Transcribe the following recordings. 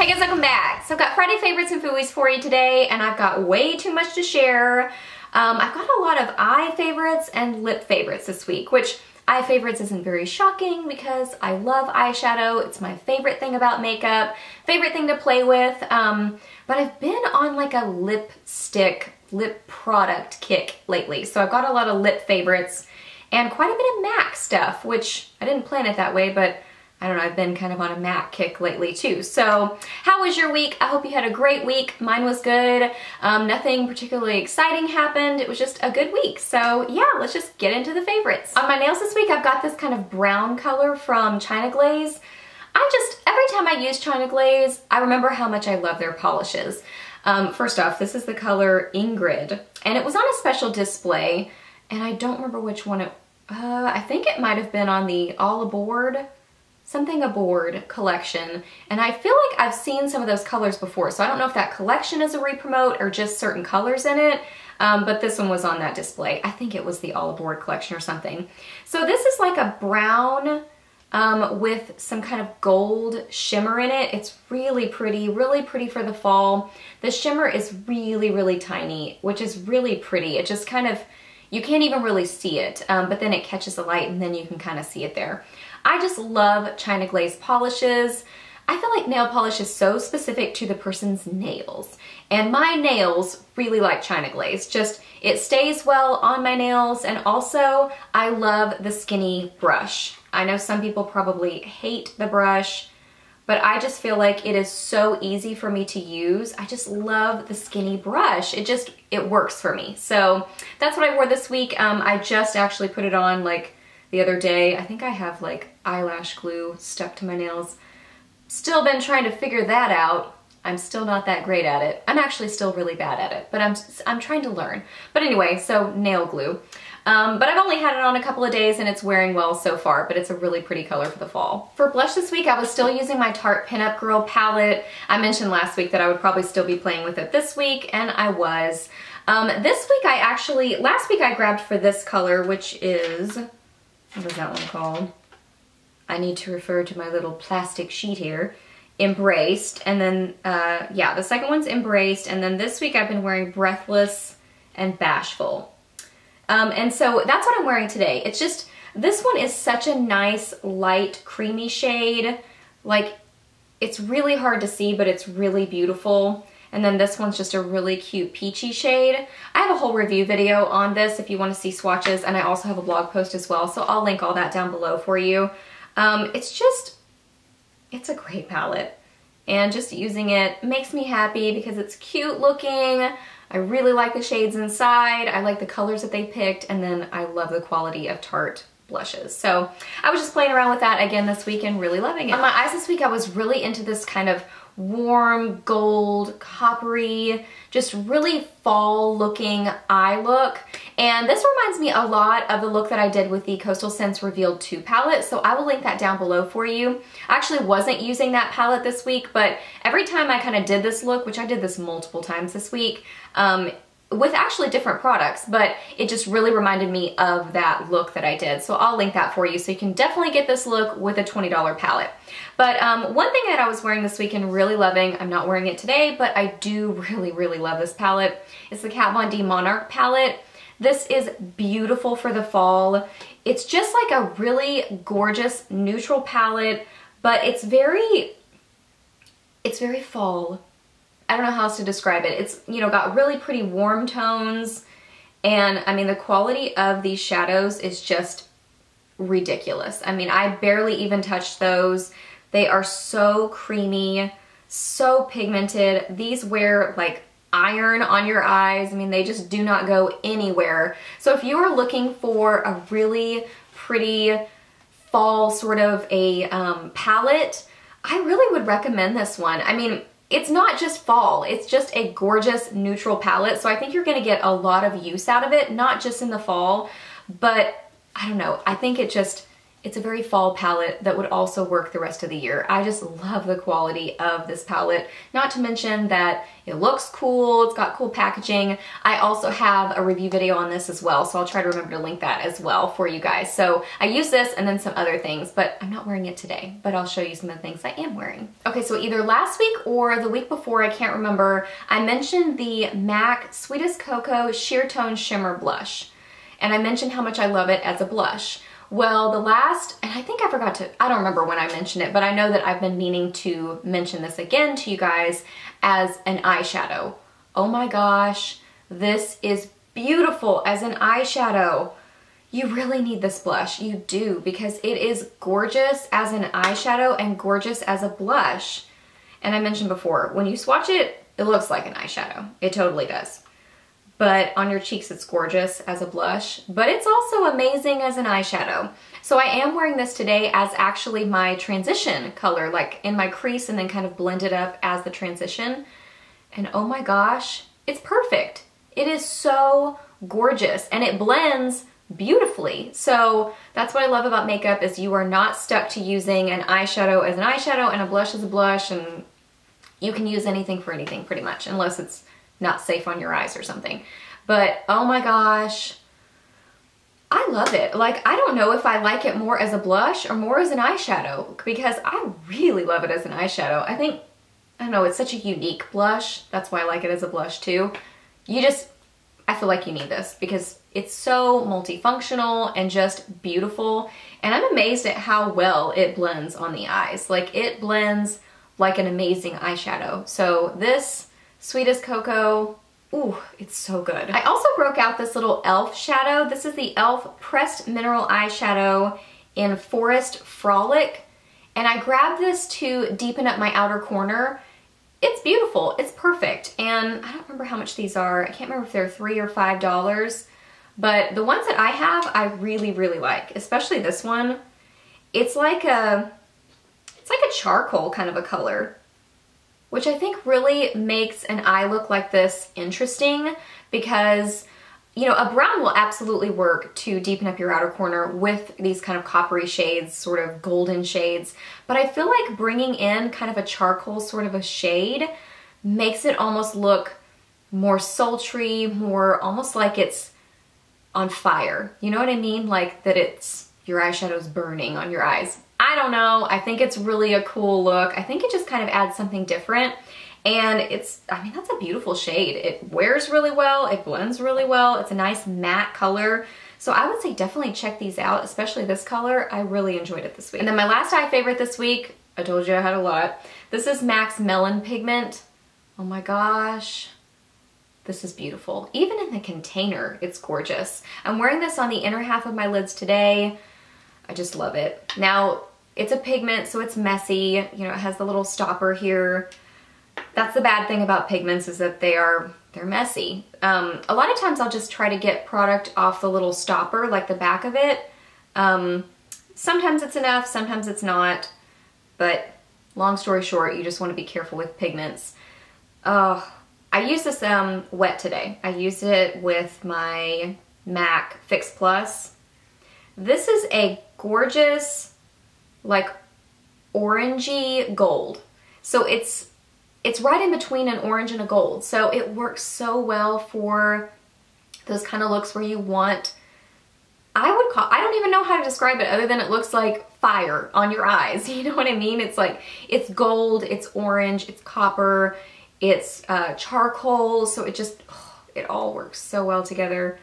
Hey guys, welcome back. So I've got Friday favorites and foodies for you today, and I've got way too much to share. I've got a lot of eye favorites and lip favorites this week, which eye favorites isn't very shocking because I love eyeshadow. It's my favorite thing about makeup, favorite thing to play with. But I've been on like a lip product kick lately. So I've got a lot of lip favorites and quite a bit of MAC stuff, which I didn't plan it that way, but I don't know, I've been kind of on a MAC kick lately too. So how was your week? I hope you had a great week. Mine was good. Nothing particularly exciting happened. It was just a good week. So yeah, let's just get into the favorites. On my nails this week, I've got this kind of brown color from China Glaze. Every time I use China Glaze, I remember how much I love their polishes. First off, this is the color Ingrid, and it was on a special display, and I don't remember which one I think it might have been on the All Aboard, something aboard collection, and I feel like I've seen some of those colors before, so I don't know if that collection is a re-promote or just certain colors in it, but this one was on that display. I think it was the All Aboard collection or something. So this is like a brown with some kind of gold shimmer in it. It's really pretty for the fall. The shimmer is really tiny, which is really pretty. It just kind of, you can't even really see it, but then it catches the light and then you can kind of see it there. I just love China Glaze polishes. I feel like nail polish is so specific to the person's nails, and my nails really like China Glaze. Just, it stays well on my nails, and also I love the skinny brush. I know some people probably hate the brush, but I just feel like it is so easy for me to use. I just love the skinny brush. It works for me. So that's what I wore this week. I just actually put it on like the other day. I think I have like eyelash glue stuck to my nails. Still been trying to figure that out. I'm still not that great at it. I'm actually still really bad at it, but I'm trying to learn. But anyway, so nail glue. But I've only had it on a couple of days and it's wearing well so far, but it's a really pretty color for the fall. For blush this week, I was still using my Tarte Pinup Girl palette. I mentioned last week that I would probably still be playing with it this week, and I was. This week last week I grabbed for this color, which is, what is that one called? I need to refer to my little plastic sheet here. Embraced, and then, yeah, the second one's Embraced, and then this week I've been wearing Breathless and Bashful. And so that's what I'm wearing today. It's just, this one is such a nice, light, creamy shade. Like, it's really hard to see, but it's really beautiful. And then this one's just a really cute peachy shade. I have a whole review video on this if you want to see swatches, and I also have a blog post as well, so I'll link all that down below for you. It's a great palette, and just using it makes me happy because it's cute looking. I really like the shades inside. I like the colors that they picked, and then I love the quality of Tarte blushes. So I was just playing around with that again this week and really loving it. On my eyes this week, I was really into this kind of warm gold, coppery, just really fall looking eye look. And this reminds me a lot of the look that I did with the Coastal Scents Revealed 2 palette, so I will link that down below for you. I actually wasn't using that palette this week, but every time I kind of did this look, which I did this multiple times this week, with actually different products, but it just really reminded me of that look that I did. So I'll link that for you, so you can definitely get this look with a $20 palette. But one thing that I was wearing this week and really loving, I'm not wearing it today, but I do really love this palette. It's the Kat Von D Monarch palette. This is beautiful for the fall. It's just like a really gorgeous neutral palette, but it's very fall. I don't know how else to describe it. It's, you know, got really pretty warm tones, and I mean the quality of these shadows is just ridiculous. I mean, I barely even touched those. They are so creamy, so pigmented. These wear like iron on your eyes. I mean, they just do not go anywhere. So if you are looking for a really pretty fall sort of a palette, I really would recommend this one. I mean, it's not just fall, it's just a gorgeous neutral palette, so I think you're gonna get a lot of use out of it, not just in the fall, but I don't know, I think it it's a very fall palette that would also work the rest of the year. I just love the quality of this palette. Not to mention that it looks cool, it's got cool packaging. I also have a review video on this as well, so I'll try to remember to link that as well for you guys. So I use this and then some other things, but I'm not wearing it today, but I'll show you some of the things I am wearing. Okay, so either last week or the week before, I can't remember, I mentioned the MAC Sweetest Cocoa Sheer Tone Shimmer Blush. And I mentioned how much I love it as a blush. Well, and I think I forgot to, I don't remember when I mentioned it, but I know that I've been meaning to mention this again to you guys as an eyeshadow. Oh my gosh, this is beautiful as an eyeshadow. You really need this blush, you do, because it is gorgeous as an eyeshadow and gorgeous as a blush. And I mentioned before, when you swatch it, it looks like an eyeshadow. It totally does. But on your cheeks it's gorgeous as a blush, but it's also amazing as an eyeshadow. So I am wearing this today as actually my transition color, like in my crease and then kind of blend it up as the transition. And oh my gosh, it's perfect. It is so gorgeous and it blends beautifully. So that's what I love about makeup, is you are not stuck to using an eyeshadow as an eyeshadow and a blush as a blush, and you can use anything for anything pretty much, unless it's not safe on your eyes or something. But oh my gosh, I love it. Like, I don't know if I like it more as a blush or more as an eyeshadow, because I really love it as an eyeshadow. I don't know, it's such a unique blush. That's why I like it as a blush too. I feel like you need this because it's so multifunctional and just beautiful. And I'm amazed at how well it blends on the eyes. Like, it blends like an amazing eyeshadow. So this Sweetest Cocoa, ooh, it's so good. I also broke out this little e.l.f. shadow. This is the e.l.f. Pressed Mineral Eyeshadow in Forest Frolic. And I grabbed this to deepen up my outer corner. It's beautiful, it's perfect. And I don't remember how much these are. I can't remember if they're $3 or $5, but the ones that I have, I really, really like, especially this one. It's like a charcoal kind of a color, which I think really makes an eye look like this interesting, because, you know, a brown will absolutely work to deepen up your outer corner with these kind of coppery shades, sort of golden shades. But I feel like bringing in kind of a charcoal sort of a shade makes it almost look more sultry, more almost like it's on fire. You know what I mean? Like that your eyeshadow's burning on your eyes. I don't know. I think it's really a cool look. I think it just kind of adds something different. And I mean, that's a beautiful shade. It wears really well. It blends really well. It's a nice matte color. So I would say definitely check these out, especially this color. I really enjoyed it this week. And then my last eye favorite this week, I told you I had a lot. This is MAC's Melon Pigment. Oh my gosh. This is beautiful. Even in the container, it's gorgeous. I'm wearing this on the inner half of my lids today. I just love it. Now, it's a pigment, so it's messy. You know, it has the little stopper here. That's the bad thing about pigments, is that they're messy. A lot of times I'll just try to get product off the little stopper, like the back of it. Sometimes it's enough, sometimes it's not. But long story short, you just want to be careful with pigments. I used this wet today. I used it with my MAC Fix Plus. This is a gorgeous, like, orangey gold. So it's right in between an orange and a gold. So it works so well for those kind of looks where you want, I don't even know how to describe it other than it looks like fire on your eyes. You know what I mean? It's like, it's gold, it's orange, it's copper, it's charcoal. So it all works so well together.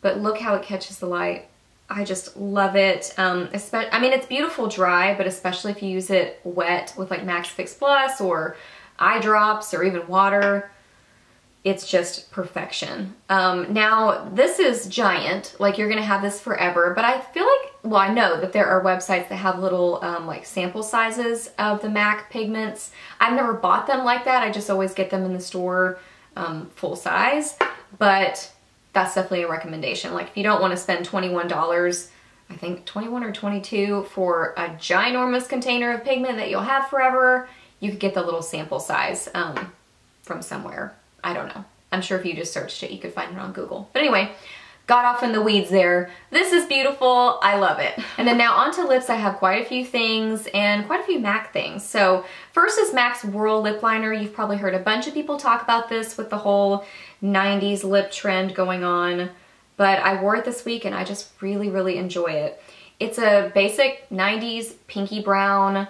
But look how it catches the light. I just love it. I mean, it's beautiful dry, but especially if you use it wet with like MAC Fix Plus or eye drops or even water, it's just perfection. Now, this is giant, like you're gonna have this forever, but I feel like, well, I know that there are websites that have little like sample sizes of the MAC pigments. I've never bought them like that. I just always get them in the store full size, but that's definitely a recommendation. Like if you don't want to spend $21, I think 21 or 22 for a ginormous container of pigment that you'll have forever, you could get the little sample size from somewhere. I don't know. I'm sure if you just searched it, you could find it on Google. But anyway, got off in the weeds there. This is beautiful, I love it. And then now onto lips, I have quite a few things and quite a few MAC things. So first is MAC's Whirl Lip Liner. You've probably heard a bunch of people talk about this with the whole 90s lip trend going on, but I wore it this week and I just really, really enjoy it. It's a basic 90s pinky brown.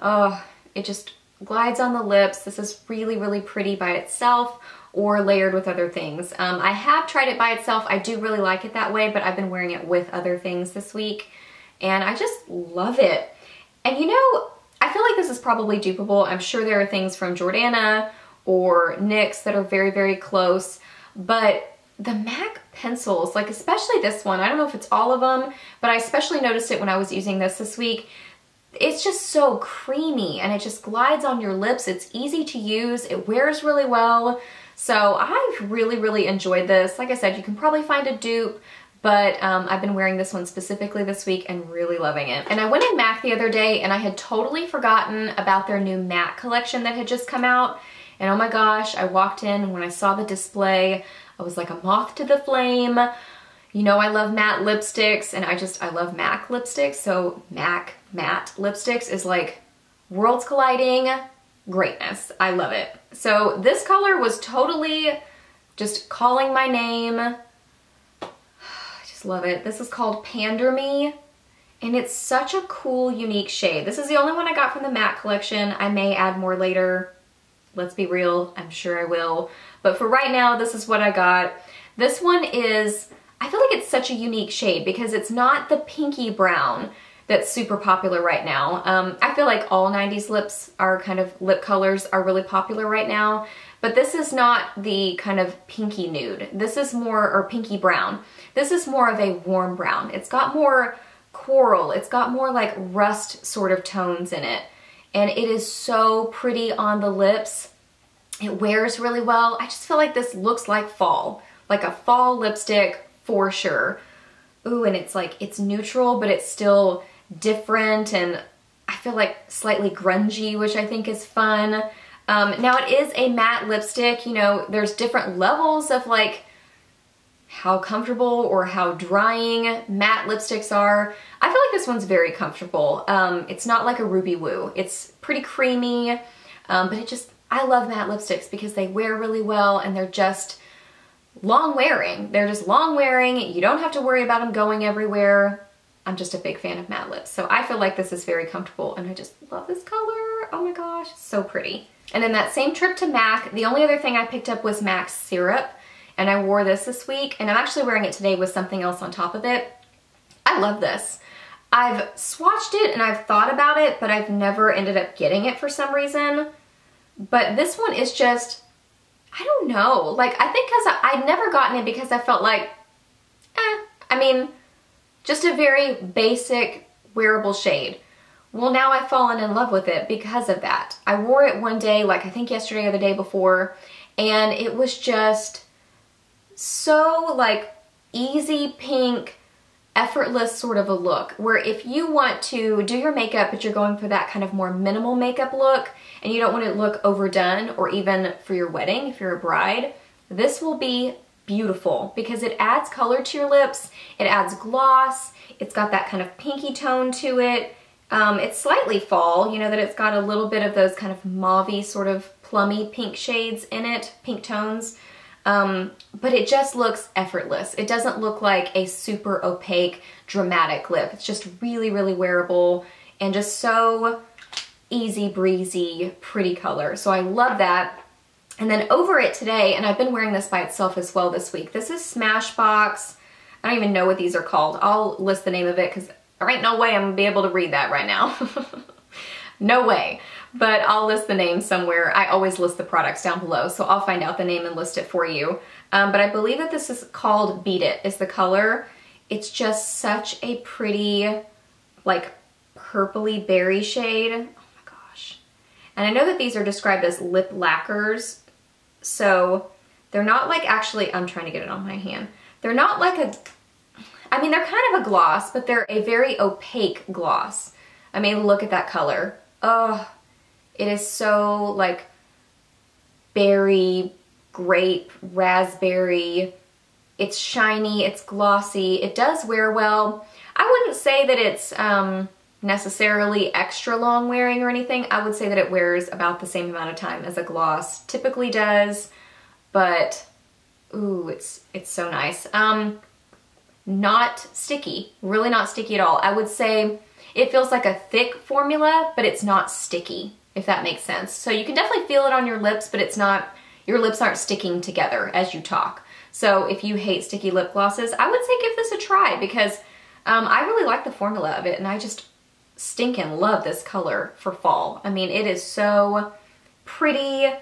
Oh, it just glides on the lips. This is really, really pretty by itself or layered with other things. I have tried it by itself. I do really like it that way, but I've been wearing it with other things this week and I just love it. And you know, I feel like this is probably dupeable. I'm sure there are things from Jordana or NYX that are very, very close, but the MAC pencils, like especially this one, I don't know if it's all of them, but I especially noticed it when I was using this week. It's just so creamy and it just glides on your lips. It's easy to use. It wears really well. So I've really, really enjoyed this. Like I said, you can probably find a dupe, but I've been wearing this one specifically this week and really loving it. And I went in MAC the other day and I had totally forgotten about their new MAC collection that had just come out. And oh my gosh, I walked in and when I saw the display, I was like a moth to the flame. You know I love matte lipsticks and I love MAC lipsticks. So MAC matte lipsticks is like worlds colliding greatness. I love it. So this color was totally just calling my name. I just love it. This is called Pander Me and it's such a cool, unique shade. This is the only one I got from the MAC collection. I may add more later. Let's be real, I'm sure I will. But for right now, this is what I got. This one is, I feel like it's such a unique shade because it's not the pinky brown that's super popular right now. I feel like all 90s lips are kind of, lip colors are really popular right now, but this is not the kind of pinky nude. This is more, or pinky brown. This is more of a warm brown. It's got more coral. It's got more like rust sort of tones in it. And it is so pretty on the lips. It wears really well. I just feel like this looks like fall, like a fall lipstick for sure. Ooh, and it's like, it's neutral, but it's still different and I feel like slightly grungy, which I think is fun. Now it is a matte lipstick, you know, there's different levels of like how comfortable or how drying matte lipsticks are. I feel like this one's very comfortable. It's not like a Ruby Woo. It's pretty creamy, but it just, I love matte lipsticks because they wear really well and they're just long wearing. They're just long wearing. You don't have to worry about them going everywhere. I'm just a big fan of matte lips. So I feel like this is very comfortable and I just love this color. Oh my gosh, it's so pretty. And then that same trip to MAC, the only other thing I picked up was MAC's Syrup and I wore this week and I'm actually wearing it today with something else on top of it. I love this. I've swatched it and I've thought about it, but I've never ended up getting it for some reason. But this one is just, I don't know, like I think because I'd never gotten it because I felt like, I mean, just a very basic wearable shade. Well, now I've fallen in love with it because of that. I wore it one day, like I think yesterday or the day before, and it was just so like easy pink, effortless sort of a look where if you want to do your makeup but you're going for that kind of more minimal makeup look and you don't want it to look overdone or even for your wedding if you're a bride, this will be beautiful because it adds color to your lips, it adds gloss, it's got that kind of pinky tone to it. It's slightly fall, you know, that it's got a little bit of those kind of mauve-y sort of plummy pink shades in it, pink tones. But it just looks effortless. It doesn't look like a super opaque, dramatic lip. It's just really, really wearable and just so easy breezy, pretty color. So I love that. And then over it today, and I've been wearing this by itself as well this week, this is Smashbox. I don't even know what these are called. I'll list the name of it because there ain't no way I'm gonna be able to read that right now. No way. But I'll list the name somewhere. I always list the products down below, so I'll find out the name and list it for you. But I believe that this is called Beet It is the color. It's just such a pretty, like, purpley berry shade. Oh my gosh. And I know that these are described as lip lacquers, so they're not like actually, I'm trying to get it on my hand. They're not like a, I mean, they're kind of a gloss, but they're a very opaque gloss. I mean, look at that color. Oh, it is so like berry, grape, raspberry. It's shiny, it's glossy, it does wear well. I wouldn't say that it's necessarily extra long wearing or anything. I would say that it wears about the same amount of time as a gloss typically does, but ooh, it's so nice. Not sticky, really not sticky at all. I would say it feels like a thick formula, but it's not sticky, if that makes sense. So you can definitely feel it on your lips, but it's not, your lips aren't sticking together as you talk. So if you hate sticky lip glosses, I would say give this a try because I really like the formula of it, and I just stinking love this color for fall. I mean, it is so pretty.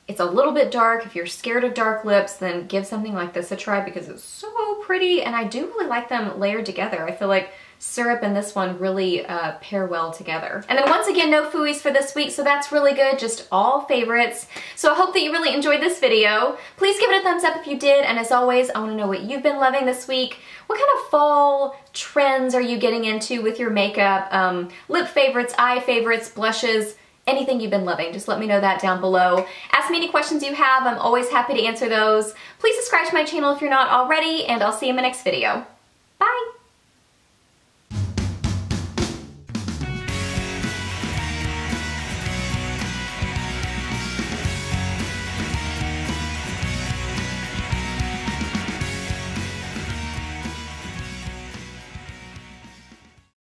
It's a little bit dark. If you're scared of dark lips, then give something like this a try because it's so pretty, and I do really like them layered together. I feel like syrup and this one really pair well together. And then once again, no fooies for this week, so that's really good, just all favorites. So I hope that you really enjoyed this video. Please give it a thumbs up if you did, and as always, I want to know what you've been loving this week. What kind of fall trends are you getting into with your makeup? Lip favorites, eye favorites, blushes, anything you've been loving, just let me know that down below. Ask me any questions you have, I'm always happy to answer those. Please subscribe to my channel if you're not already, and I'll see you in my next video.